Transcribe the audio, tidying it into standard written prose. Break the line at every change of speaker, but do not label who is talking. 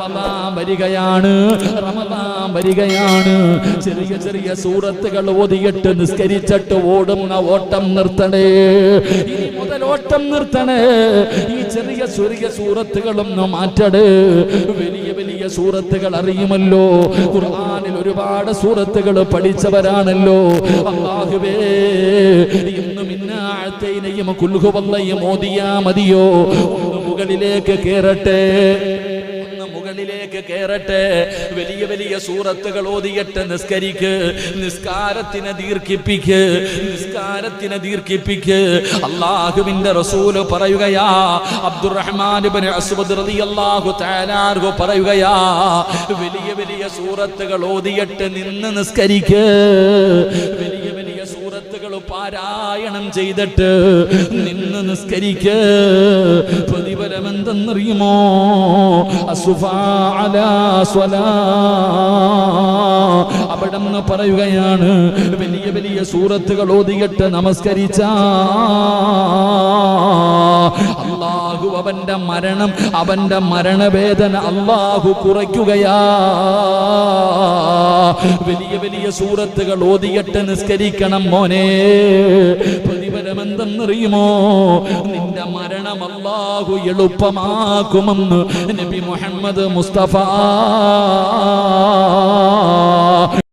റമദാൻ വരികയാണ്. ചെറിയ ചെറിയ സൂറത്തുകൾ ഓതിയിട്ട് നിസ്കരിച്ചിട്ട് ഓടുന്ന ഓട്ടം നിർത്തണേ. ഇനി മുതൽ ഓട്ടം നിർത്തണേ. ഈ ചെറിയ ചെറിയ സൂറത്തുകളൊന്നും മാറ്റണേ. വലിയ വലിയ സൂറത്തുകൾ അറിയുമല്ലോ. ഖുർആനിൽ ഒരുപാട് സൂറത്തുകൾ പഠിച്ചവരാണല്ലോ. അല്ലാഹുവേ, ഇന്നും ഇന്നാഅതൈനയും കുൽഹുവല്ലയും ഓതിയാ മതിയോ? ഒന്ന് മുകളിലേക്ക് കേറട്ടെ. വലിയ വലിയ സൂറത്തുകൾ ഓതിയിട്ട് നിസ്കരിക്ക്. നിസ്കാരത്തിനെ ദീർഘിപ്പിക്ക്. അല്ലാഹുവിന്റെ റസൂൽ പറയുകയാ, അബ്ദുറഹ്മാൻ ഇബ്നു അസ്വദ് റളിയല്ലാഹു തആല അൻഹു പറയുകയാ, വലിയ വലിയ സൂറത്തുകൾ ഓതിയിട്ട് നിന്ന് നിസ്കരിക്ക്. വലിയ വലിയ സൂറത്തുകൾ പാരായണം ചെയ്തിട്ട് നിന്ന് നിസ്കരിക്ക്. പ്രതിഫലം എന്തെന്നറിയുമോ? അവിടെന്ന് പറയുകയാണ്, വലിയ വലിയ സൂറത്തുകൾ ഓതിയിട്ട് നമസ്കരിച്ച അല്ലാഹു അവന്റെ മരണവേദന അല്ലാഹു കുറയ്ക്കുകയാ. വലിയ വലിയ സൂറത്തുകൾ ഓതിയിട്ട് നിസ്കരിക്കണം മോനെ. പ്രതിഫലം എന്തെന്നറിയുമോ? നിന്റെ മരണം അല്ലാഹു എളുപ്പമാക്കുമെന്ന് നബി മുഹമ്മദ് മുസ്തഫ.